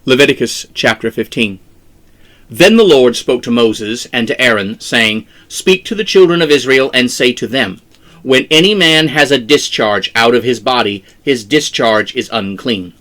Leviticus chapter 15. Then the Lord spoke to Moses and to Aaron, saying, Speak to the children of Israel, and say to them, When any man has a discharge out of his body, his discharge is unclean.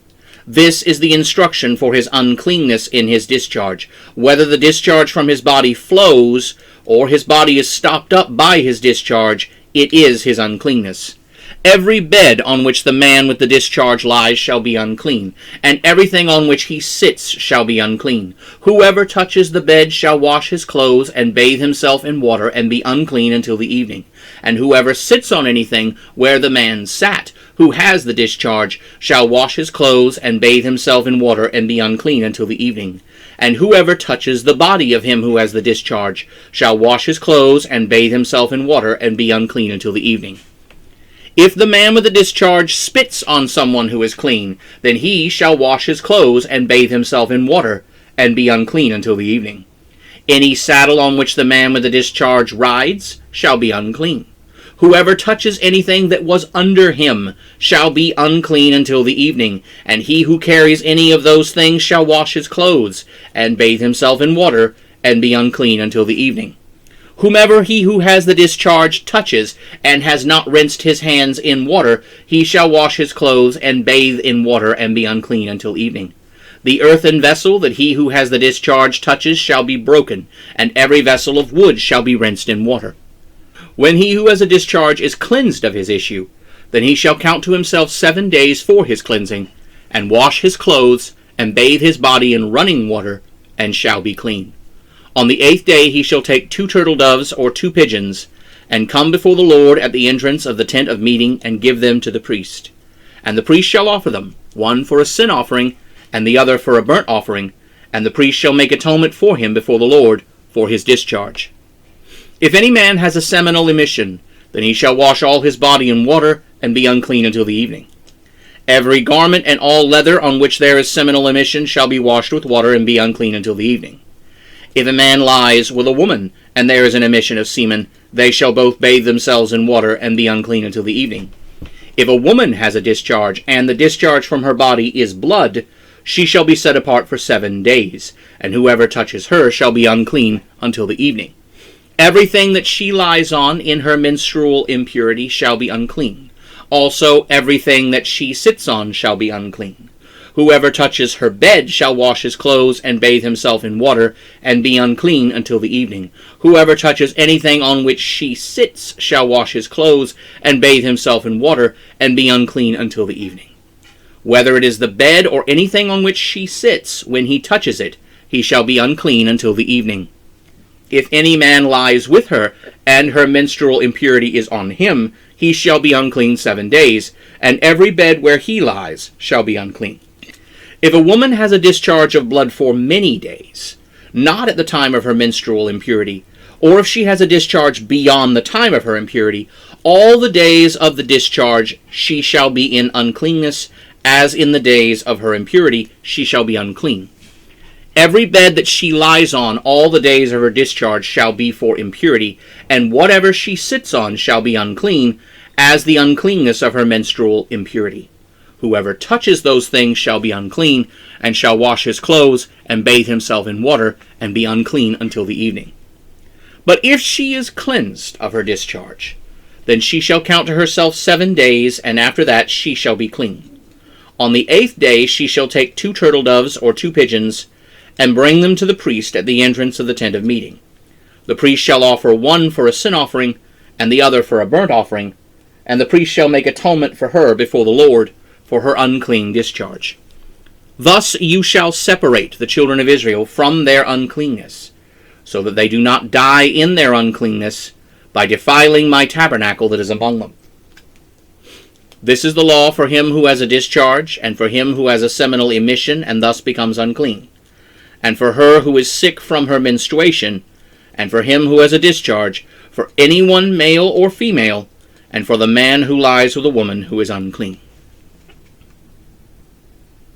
This is the instruction for his uncleanness in his discharge, whether the discharge from his body flows, or his body is stopped up by his discharge, it is his uncleanness. Every bed on which the man with the discharge lies shall be unclean, and everything on which he sits shall be unclean. Whoever touches the bed shall wash his clothes and bathe himself in water and be unclean until the evening. And whoever sits on anything where the man sat, who has the discharge, shall wash his clothes and bathe himself in water and be unclean until the evening. And whoever touches the body of him who has the discharge shall wash his clothes and bathe himself in water and be unclean until the evening. If the man with the discharge spits on someone who is clean, then he shall wash his clothes and bathe himself in water, and be unclean until the evening. Any saddle on which the man with the discharge rides shall be unclean. Whoever touches anything that was under him shall be unclean until the evening, and he who carries any of those things shall wash his clothes, and bathe himself in water, and be unclean until the evening. Whomever he who has the discharge touches, and has not rinsed his hands in water, he shall wash his clothes, and bathe in water, and be unclean until evening. The earthen vessel that he who has the discharge touches shall be broken, and every vessel of wood shall be rinsed in water. When he who has a discharge is cleansed of his issue, then he shall count to himself 7 days for his cleansing, and wash his clothes, and bathe his body in running water, and shall be clean. On the 8th day he shall take 2 turtle doves or 2 pigeons, and come before the Lord at the entrance of the tent of meeting, and give them to the priest. And the priest shall offer them, one for a sin offering, and the other for a burnt offering, and the priest shall make atonement for him before the Lord for his discharge. If any man has a seminal emission, then he shall wash all his body in water, and be unclean until the evening. Every garment and all leather on which there is seminal emission shall be washed with water, and be unclean until the evening. If a man lies with a woman, and there is an emission of semen, they shall both bathe themselves in water, and be unclean until the evening. If a woman has a discharge, and the discharge from her body is blood, she shall be set apart for 7 days, and whoever touches her shall be unclean until the evening. Everything that she lies on in her menstrual impurity shall be unclean. Also everything that she sits on shall be unclean. Whoever touches her bed shall wash his clothes and bathe himself in water, and be unclean until the evening. Whoever touches anything on which she sits shall wash his clothes and bathe himself in water, and be unclean until the evening. Whether it is the bed or anything on which she sits, when he touches it, he shall be unclean until the evening. If any man lies with her, and her menstrual impurity is on him, he shall be unclean 7 days, and every bed where he lies shall be unclean. If a woman has a discharge of blood for many days, not at the time of her menstrual impurity, or if she has a discharge beyond the time of her impurity, all the days of the discharge she shall be in uncleanness, as in the days of her impurity she shall be unclean. Every bed that she lies on all the days of her discharge shall be for impurity, and whatever she sits on shall be unclean, as the uncleanness of her menstrual impurity. Whoever touches those things shall be unclean, and shall wash his clothes, and bathe himself in water, and be unclean until the evening. But if she is cleansed of her discharge, then she shall count to herself 7 days, and after that she shall be clean. On the 8th day she shall take 2 turtle doves or 2 pigeons, and bring them to the priest at the entrance of the tent of meeting. The priest shall offer one for a sin offering, and the other for a burnt offering, and the priest shall make atonement for her before the Lord, for her unclean discharge. Thus you shall separate the children of Israel from their uncleanness, so that they do not die in their uncleanness by defiling my tabernacle that is among them. This is the law for him who has a discharge, and for him who has a seminal emission, and thus becomes unclean, and for her who is sick from her menstruation, and for him who has a discharge, for anyone male or female, and for the man who lies with a woman who is unclean.